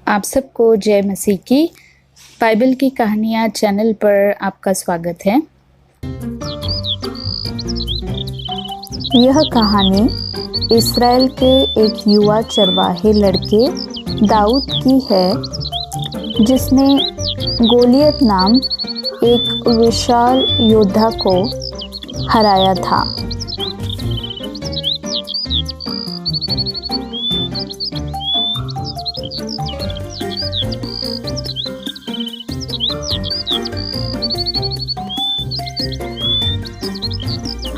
आप सबको जय मसीह की बाइबल की कहानियाँ चैनल पर आपका स्वागत है। यह कहानी इस्राएल के एक युवा चरवाहे लड़के दाऊद की है, जिसने गोलियत नाम एक विशाल योद्धा को हराया था।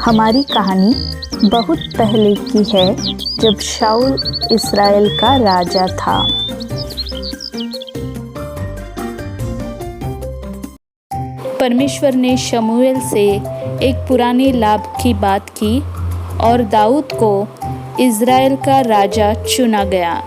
हमारी कहानी बहुत पहले की है, जब शाऊल इस्राएल का राजा था। परमेश्वर ने शमूएल से एक पुराने लाभ की बात की और दाऊद को इस्राएल का राजा चुना गया।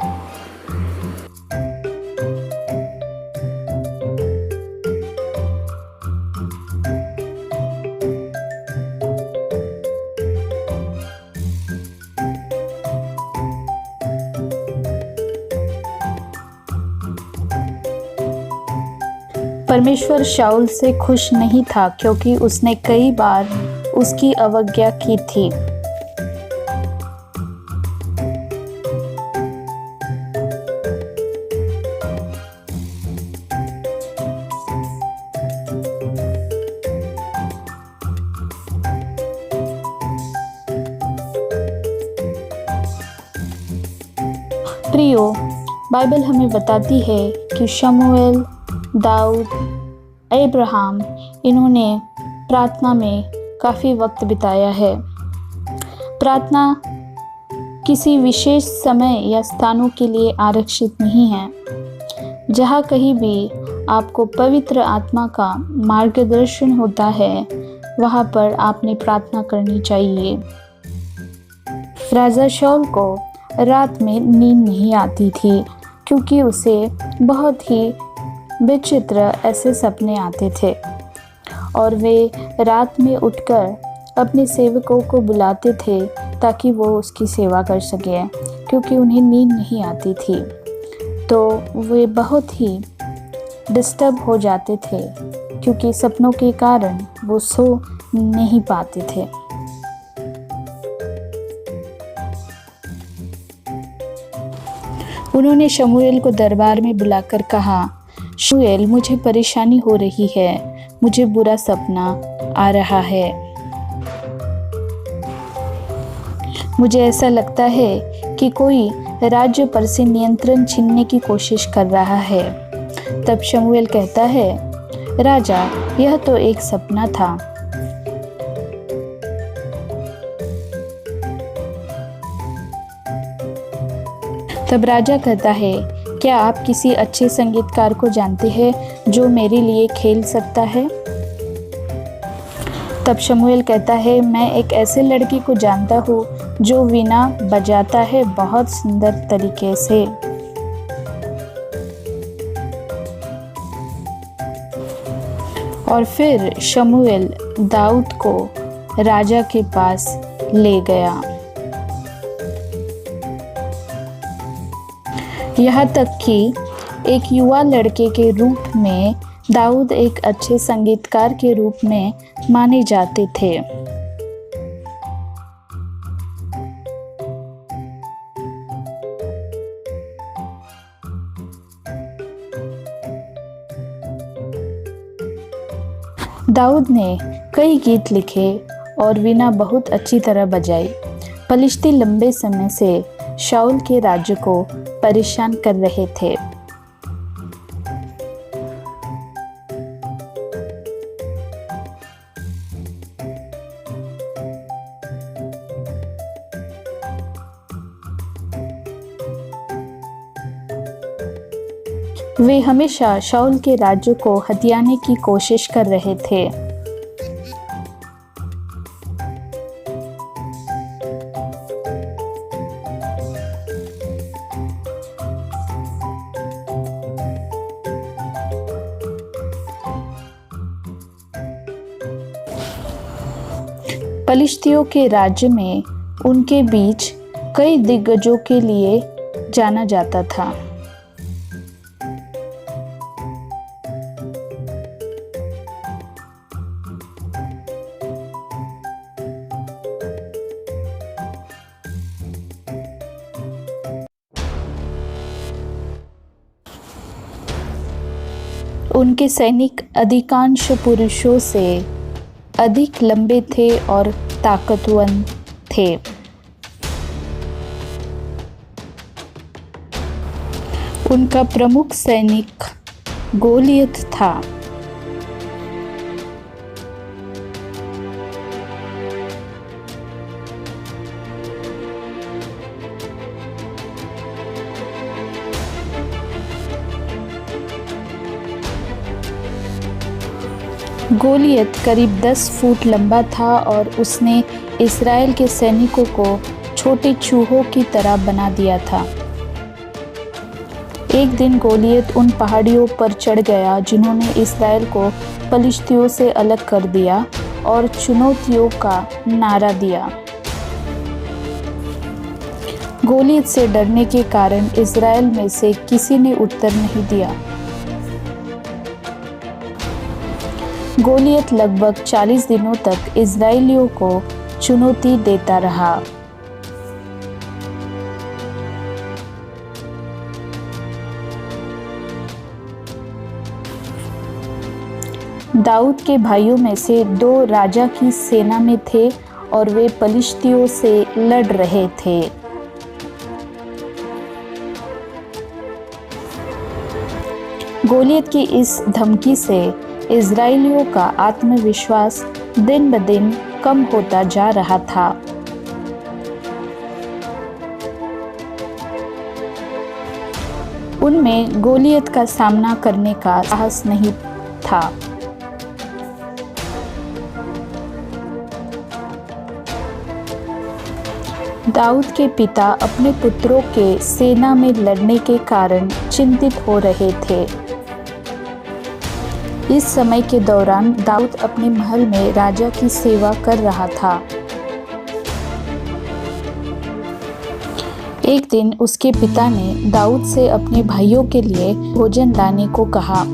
परमेश्वर शाऊल से खुश नहीं था, क्योंकि उसने कई बार उसकी अवज्ञा की थी। प्रियो, बाइबल हमें बताती है कि शमूएल, दाऊद, अब्राहम, इन्होंने प्रार्थना में काफ़ी वक्त बिताया है। प्रार्थना किसी विशेष समय या स्थानों के लिए आरक्षित नहीं है। जहाँ कहीं भी आपको पवित्र आत्मा का मार्गदर्शन होता है, वहाँ पर आपने प्रार्थना करनी चाहिए। राजा शाऊल को रात में नींद नहीं आती थी, क्योंकि उसे बहुत ही विचित्र ऐसे सपने आते थे और वे रात में उठकर अपने सेवकों को बुलाते थे ताकि वो उसकी सेवा कर सकें, क्योंकि उन्हें नींद नहीं आती थी। तो वे बहुत ही डिस्टर्ब हो जाते थे, क्योंकि सपनों के कारण वो सो नहीं पाते थे। उन्होंने शमूएल को दरबार में बुलाकर कहा, शमूएल, मुझे परेशानी हो रही है, मुझे बुरा सपना आ रहा है। मुझे ऐसा लगता है कि कोई राज्य पर से नियंत्रण छीनने की कोशिश कर रहा है। तब शमूएल कहता है, राजा, यह तो एक सपना था। तब राजा कहता है, क्या आप किसी अच्छे संगीतकार को जानते हैं जो मेरे लिए खेल सकता है? तब शमूएल कहता है, मैं एक ऐसे लड़के को जानता हूँ जो वीणा बजाता है बहुत सुंदर तरीके से। और फिर शमूएल दाऊद को राजा के पास ले गया। यहाँ तक कि एक युवा लड़के के रूप में दाऊद एक अच्छे संगीतकार के रूप में माने जाते थे। दाऊद ने कई गीत लिखे और वीणा बहुत अच्छी तरह बजाई। फलिश्ती लंबे समय से शाऊल के राज्य को परेशान कर रहे थे। वे हमेशा शाऊल के राज्य को हथियाने की कोशिश कर रहे थे। फलिश्तियों के राज्य में उनके बीच कई दिग्गजों के लिए जाना जाता था। उनके सैनिक अधिकांश पुरुषों से अधिक लंबे थे और ताकतवर थे। उनका प्रमुख सैनिक गोलियत था। गोलियत करीब 10 फुट लंबा था और उसने इस्राएल के सैनिकों को छोटे चूहों की तरह बना दिया था। एक दिन गोलियत उन पहाड़ियों पर चढ़ गया जिन्होंने इस्राएल को पलिश्तियों से अलग कर दिया और चुनौतियों का नारा दिया। गोलियत से डरने के कारण इस्राएल में से किसी ने उत्तर नहीं दिया। गोलियत लगभग 40 दिनों तक इस्राएलियों को चुनौती देता रहा। दाऊद के भाइयों में से 2 राजा की सेना में थे और वे पलिश्तियों से लड़ रहे थे। गोलियत की इस धमकी से इस्राएलियों का आत्मविश्वास दिन ब दिन कम होता जा रहा था। उनमें गोलियत का सामना करने का साहस नहीं था। दाऊद के पिता अपने पुत्रों के सेना में लड़ने के कारण चिंतित हो रहे थे। इस समय के दौरान दाऊद अपने महल में राजा की सेवा कर रहा था। एक दिन उसके पिता ने दाऊद से अपने भाइयों के लिए भोजन लाने को कहा।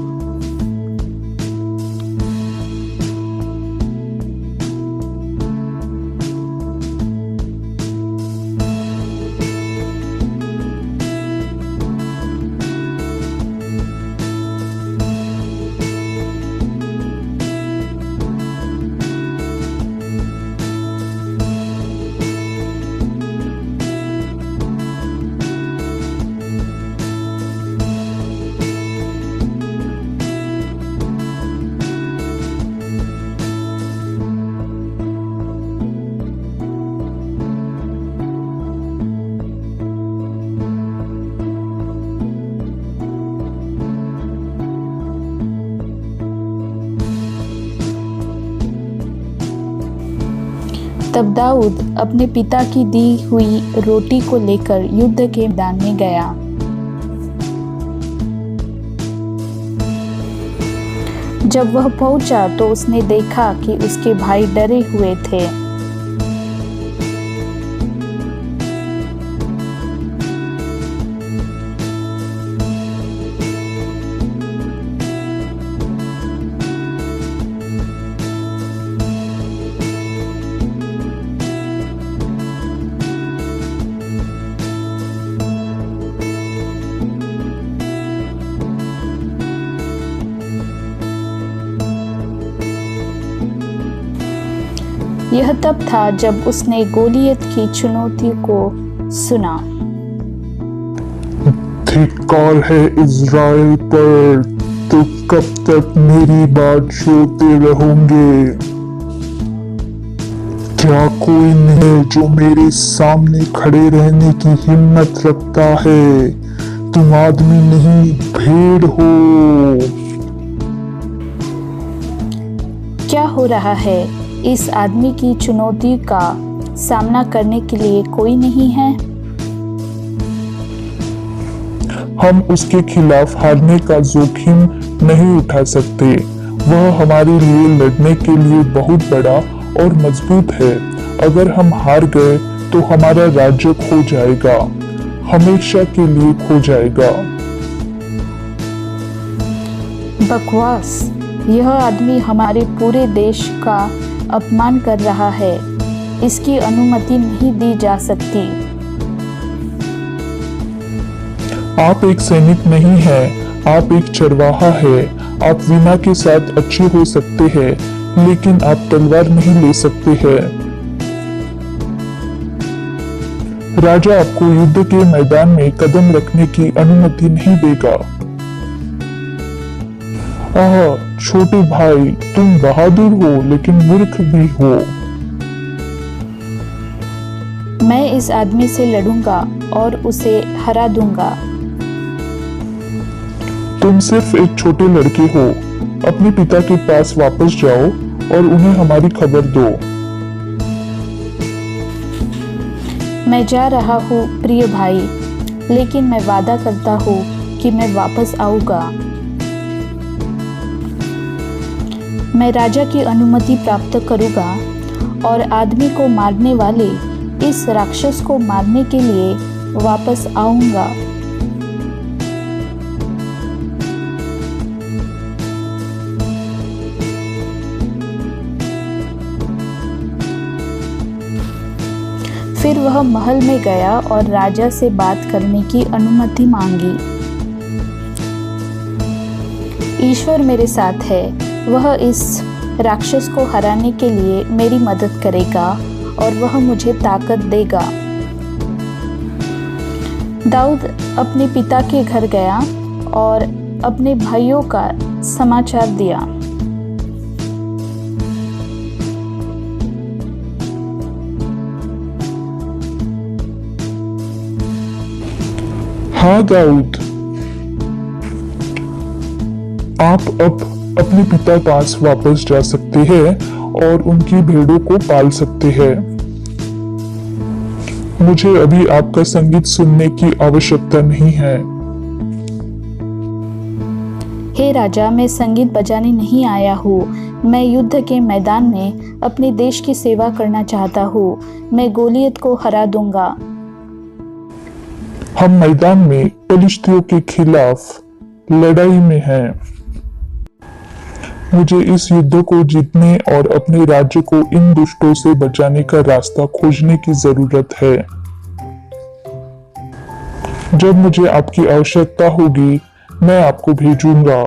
तब दाऊद अपने पिता की दी हुई रोटी को लेकर युद्ध के मैदान में गया। जब वह पहुंचा तो उसने देखा कि उसके भाई डरे हुए थे। यह तब था जब उसने गोलियत की चुनौती को सुना। धिक्कार है इज़राइल पर, तो कब तक मेरी बात सुनते रहोगे? क्या कोई नहीं जो मेरे सामने खड़े रहने की हिम्मत रखता है? तुम आदमी नहीं भेड़ हो। क्या हो रहा है? इस आदमी की चुनौती का सामना करने के लिए कोई नहीं है। हम उसके खिलाफ हारने का जोखिम नहीं उठा सकते। वह हमारे लिए लड़ने के लिए बहुत बड़ा और मजबूत है। अगर हम हार गए तो हमारा राज्य खो जाएगा, हमेशा के लिए खो जाएगा। बकवास! यह आदमी हमारे पूरे देश का अपमान कर रहा है। इसकी अनुमति नहीं दी जा सकती। आप एक सैनिक नहीं हैं, आप एक चरवाहा है। आप वीणा के साथ अच्छे हो सकते हैं, लेकिन आप तलवार नहीं ले सकते हैं। राजा आपको युद्ध के मैदान में कदम रखने की अनुमति नहीं देगा। आह, छोटे भाई, तुम बहादुर हो लेकिन मूर्ख भी हो। मैं इस आदमी से लड़ूंगा और उसे हरा दूंगा। तुम सिर्फ एक छोटे लड़के हो। अपने पिता के पास वापस जाओ और उन्हें हमारी खबर दो। मैं जा रहा हूँ प्रिय भाई, लेकिन मैं वादा करता हूँ कि मैं वापस आऊंगा। मैं राजा की अनुमति प्राप्त करूंगा और आदमी को मारने वाले इस राक्षस को मारने के लिए वापस आऊंगा। फिर वह महल में गया और राजा से बात करने की अनुमति मांगी। ईश्वर मेरे साथ है, वह इस राक्षस को हराने के लिए मेरी मदद करेगा और वह मुझे ताकत देगा। दाऊद अपने पिता के घर गया और अपने भाइयों का समाचार दिया। हाँ दाऊद, आप अब अपने पिता पास वापस जा सकते हैं और उनकी भेड़ों को पाल सकते हैं। मुझे अभी आपका संगीत सुनने की आवश्यकता नहीं है। हे राजा, मैं संगीत बजाने नहीं आया हूँ। मैं युद्ध के मैदान में अपने देश की सेवा करना चाहता हूँ। मैं गोलियत को हरा दूंगा। हम मैदान में फिलिस्तीयों के खिलाफ लड़ाई में हैं। मुझे इस युद्ध को जीतने और अपने राज्य को इन दुष्टों से बचाने का रास्ता खोजने की जरूरत है। जब मुझे आपकी आवश्यकता होगी, मैं आपको भेजूंगा।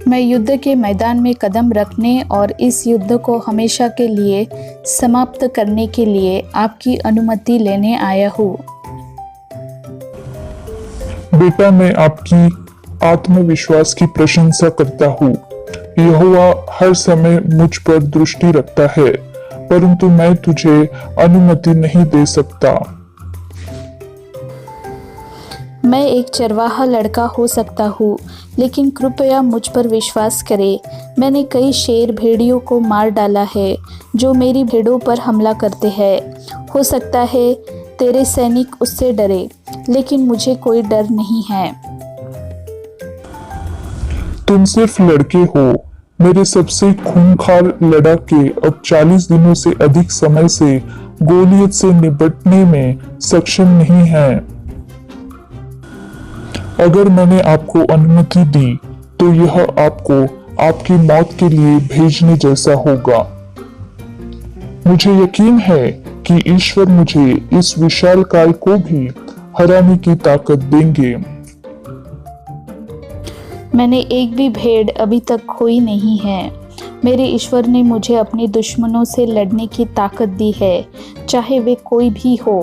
मैं युद्ध के मैदान में कदम रखने और इस युद्ध को हमेशा के लिए समाप्त करने के लिए आपकी अनुमति लेने आया हूँ। बेटा, मैं आपकी आत्मविश्वास की प्रशंसा करता हूँ। यहोवा हर समय मुझ पर दृष्टि रखता है, परंतु मैं तुझे अनुमति नहीं दे सकता। मैं एक चरवाहा लड़का हो सकता हूँ, लेकिन कृपया मुझ पर विश्वास करें। मैंने कई शेर भेड़ियों को मार डाला है जो मेरी भेड़ों पर हमला करते हैं। हो सकता है तेरे सैनिक उससे डरे, लेकिन मुझे कोई डर नहीं है। तुम सिर्फ लड़के हो। मेरे सबसे खूंखार लड़ाके अब 40 दिनों से अधिक समय से गोलियत से निपटने में सक्षम नहीं हैं। अगर मैंने आपको अनुमति दी तो यह आपको आपकी मौत के लिए भेजने जैसा होगा। मुझे यकीन है कि ईश्वर मुझे इस विशालकाय को भी हराने की ताकत देंगे। मैंने एक भी भेड़ अभी तक खोई नहीं है। मेरे ईश्वर ने मुझे अपने दुश्मनों से लड़ने की ताकत दी है, चाहे वे कोई भी हो।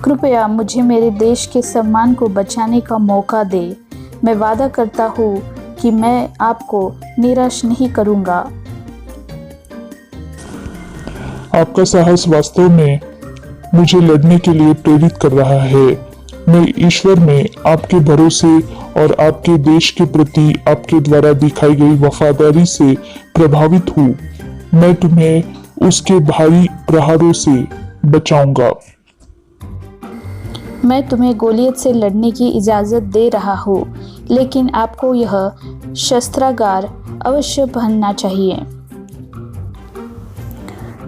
कृपया मुझे मेरे देश के सम्मान को बचाने का मौका दे। मैं वादा करता हूँ कि मैं आपको निराश नहीं करूँगा। आपका साहस वास्तव में मुझे लड़ने के लिए प्रेरित कर रहा है। मैं ईश्वर में आपके भरोसे और आपके देश के प्रति आपके द्वारा दिखाई गई वफादारी से प्रभावित हूँ। मैं तुम्हें उसके भारी प्रहारों से बचाऊंगा। मैं तुम्हें गोलियत से लड़ने की इजाज़त दे रहा हूँ, लेकिन आपको यह शस्त्रागार अवश्य पहनना चाहिए।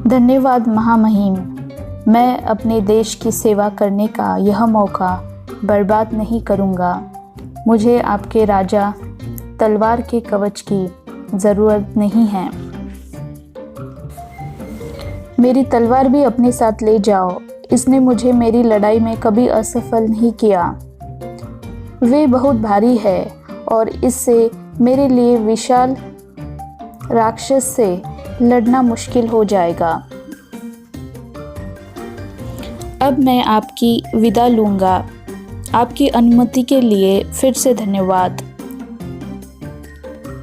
धन्यवाद महामहिम। मैं अपने देश की सेवा करने का यह मौका बर्बाद नहीं करूँगा। मुझे आपके राजा तलवार के कवच की ज़रूरत नहीं है। मेरी तलवार भी अपने साथ ले जाओ। इसने मुझे मेरी लड़ाई में कभी असफल नहीं किया। वे बहुत भारी है और इससे मेरे लिए विशाल राक्षस से लड़ना मुश्किल हो जाएगा। अब मैं आपकी विदा लूँगा। आपकी अनुमति के लिए फिर से धन्यवाद।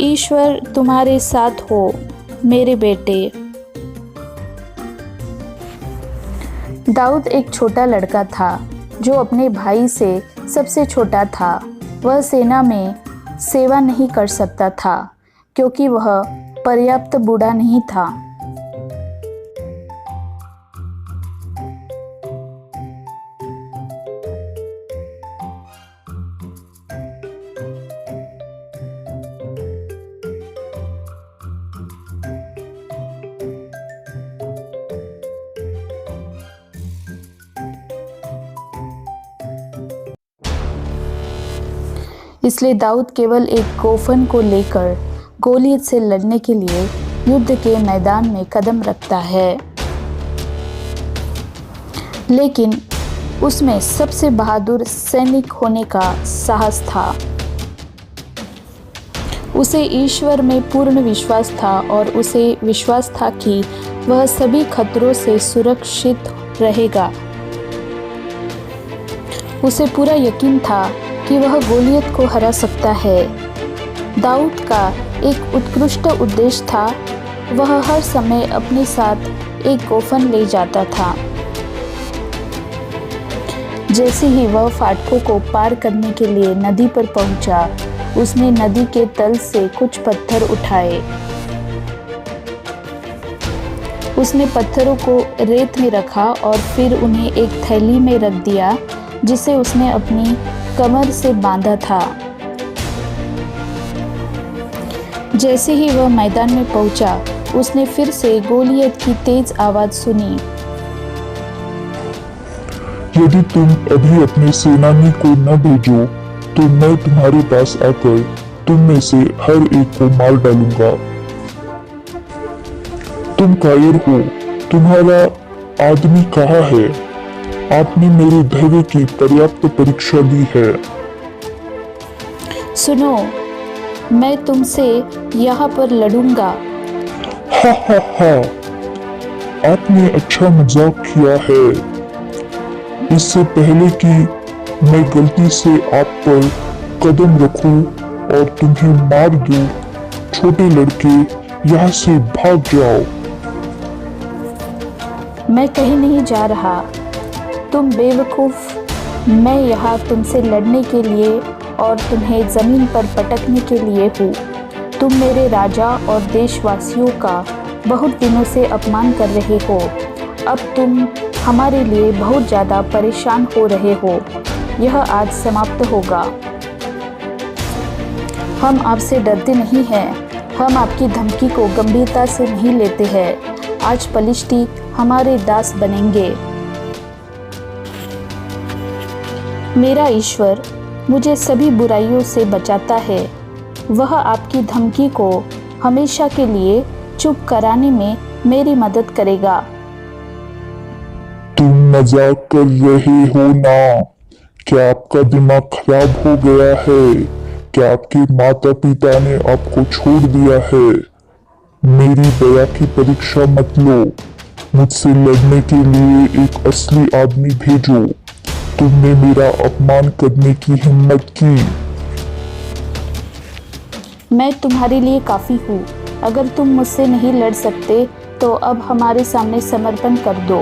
ईश्वर तुम्हारे साथ हो मेरे बेटे। दाऊद एक छोटा लड़का था जो अपने भाई से सबसे छोटा था। वह सेना में सेवा नहीं कर सकता था क्योंकि वह पर्याप्त बूढ़ा नहीं था। इसलिए दाऊद केवल एक गोफन को लेकर गोलियत से लड़ने के लिए युद्ध के मैदान में कदम रखता है। लेकिन उसमें सबसे बहादुर सैनिक होने का साहस था। उसे ईश्वर में पूर्ण विश्वास था और उसे विश्वास था कि वह सभी खतरों से सुरक्षित रहेगा। उसे पूरा यकीन था कि वह गोलियत को हरा सकता है। दाऊद का एक उत्कृष्ट उद्देश्य था। वह हर समय अपने साथ एक गोफन ले जाता था। जैसे ही वह फाटकों को पार करने के लिए नदी पर पहुंचा, उसने नदी के तल से कुछ पत्थर उठाए। उसने पत्थरों को रेत में रखा और फिर उन्हें एक थैली में रख दिया जिसे उसने अपनी कमर से बांधा था। जैसे ही वह मैदान में पहुंचा, उसने फिर से गोलियत की तेज आवाज सुनी। यदि तुम अभी अपने सेनानी को न भेजो तो मैं तुम्हारे पास आकर तुम में से हर एक को मार डालूंगा। तुम कायर हो, तुम्हारा आदमी कहाँ है? आपने मेरे धैर्य की पर्याप्त परीक्षा दी है। सुनो, मैं तुमसे यहाँ पर लड़ूंगा। हा हा हा, आपने अच्छा मजाक किया है। इससे पहले कि मैं गलती से आप पर कदम रखूं और तुम्हें मार दूं, छोटे लड़के यहाँ से भाग जाओ। मैं कहीं नहीं जा रहा। तुम बेवकूफ, मैं यहाँ तुमसे लड़ने के लिए और तुम्हें जमीन पर पटकने के लिए हूँ। तुम मेरे राजा और देशवासियों का बहुत दिनों से अपमान कर रहे हो। अब तुम हमारे लिए बहुत ज़्यादा परेशान हो रहे हो। यह आज समाप्त होगा। हम आपसे डरते नहीं हैं। हम आपकी धमकी को गंभीरता से नहीं लेते हैं। आज पलिश्ती हमारे दास बनेंगे। मेरा ईश्वर मुझे सभी बुराइयों से बचाता है। वह आपकी धमकी को हमेशा के लिए चुप कराने में मेरी मदद करेगा। तुम मजाक कर रहे हो ना? क्या आपका दिमाग खराब हो गया है? क्या आपके माता पिता ने आपको छोड़ दिया है? मेरी दया की परीक्षा मत लो। मुझसे लड़ने के लिए एक असली आदमी भेजो। तुमने मेरा अपमान करने की हिम्मत की। मैं तुम्हारे लिए काफ़ी हूँ। अगर तुम मुझसे नहीं लड़ सकते तो अब हमारे सामने समर्पण कर दो।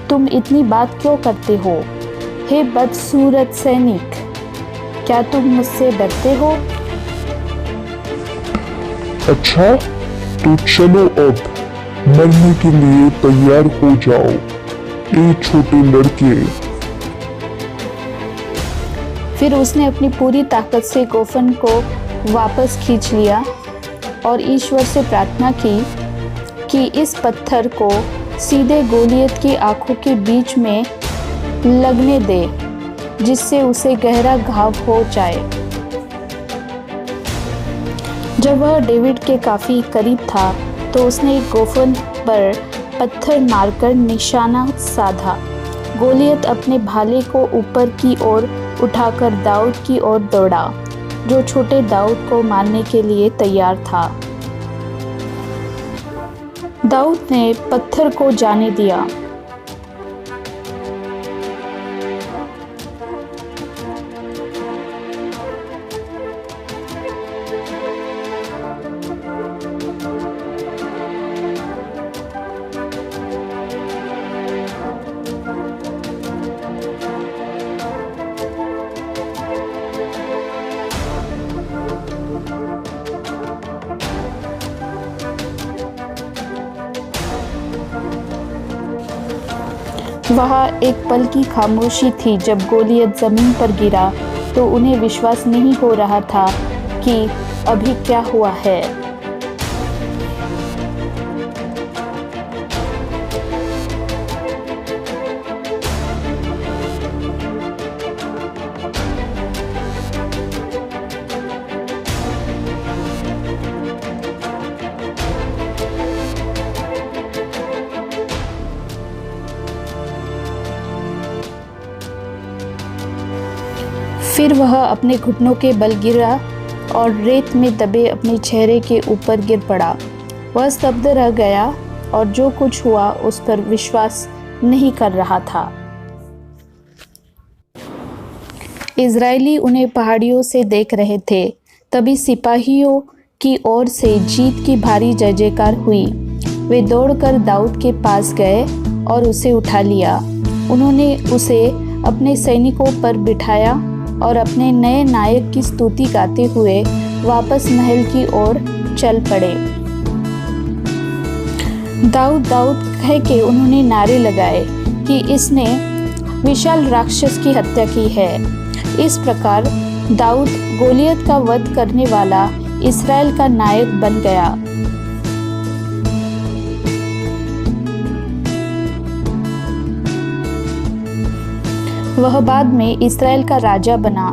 तुम इतनी बात क्यों करते हो? हे बदसूरत सैनिक, क्या तुम मुझसे डरते हो? अच्छा, तो चलो अब मरने के लिए तैयार हो जाओ, ए छोटे लड़के। फिर उसने अपनी पूरी ताकत से गोफन को वापस खींच लिया और ईश्वर से प्रार्थना की कि इस पत्थर को सीधे गोलियत की आंखों के बीच में लगने दे, जिससे उसे गहरा घाव हो जाए। जब वह डेविड के काफ़ी करीब था तो उसने एक गोफन पर पत्थर मारकर निशाना साधा। गोलियत अपने भाले को ऊपर की ओर उठाकर दाऊद की ओर दौड़ा, जो छोटे दाऊद को मारने के लिए तैयार था। दाऊद ने पत्थर को जाने दिया। वहाँ एक पल की खामोशी थी। जब गोलियत जमीन पर गिरा तो उन्हें विश्वास नहीं हो रहा था कि अभी क्या हुआ है। फिर वह अपने घुटनों के बल गिरा और रेत में दबे अपने चेहरे के ऊपर गिर पड़ा। वह स्तब्ध रह गया और जो कुछ हुआ उस पर विश्वास नहीं कर रहा था। इजरायली उन्हें पहाड़ियों से देख रहे थे। तभी सिपाहियों की ओर से जीत की भारी जय जयकार हुई। वे दौड़कर दाऊद के पास गए और उसे उठा लिया। उन्होंने उसे अपने सैनिकों पर बिठाया और अपने नए नायक की स्तुति गाते हुए वापस महल की ओर चल पड़े। दाऊद दाऊद कह के उन्होंने नारे लगाए कि इसने विशाल राक्षस की हत्या की है। इस प्रकार दाऊद गोलियत का वध करने वाला इस्राएल का नायक बन गया। वह बाद में इस्राएल का राजा बना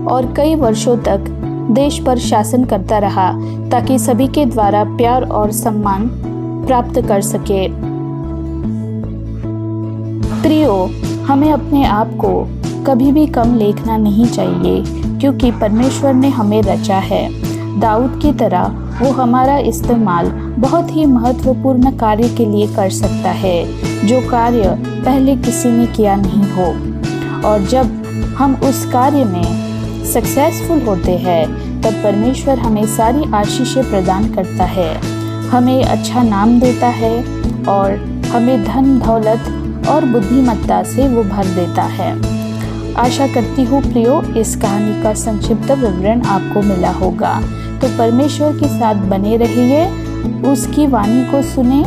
और कई वर्षों तक देश पर शासन करता रहा, ताकि सभी के द्वारा प्यार और सम्मान प्राप्त कर सके। प्रियो, हमें अपने आप को कभी भी कम लेखना नहीं चाहिए, क्योंकि परमेश्वर ने हमें रचा है। दाऊद की तरह वो हमारा इस्तेमाल बहुत ही महत्वपूर्ण कार्य के लिए कर सकता है, जो कार्य पहले किसी ने किया नहीं हो। और जब हम उस कार्य में सक्सेसफुल होते हैं, तब परमेश्वर हमें सारी आशीषें प्रदान करता है, हमें अच्छा नाम देता है और हमें धन दौलत और बुद्धिमत्ता से वो भर देता है। आशा करती हूँ प्रियो, इस कहानी का संक्षिप्त विवरण आपको मिला होगा। तो परमेश्वर के साथ बने रहिए, उसकी वाणी को सुने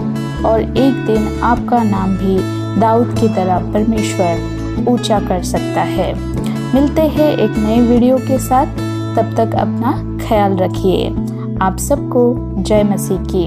और एक दिन आपका नाम भी दाऊद की तरह परमेश्वर ऊंचा कर सकता है। मिलते हैं एक नए वीडियो के साथ, तब तक अपना ख्याल रखिए। आप सबको जय मसीह की।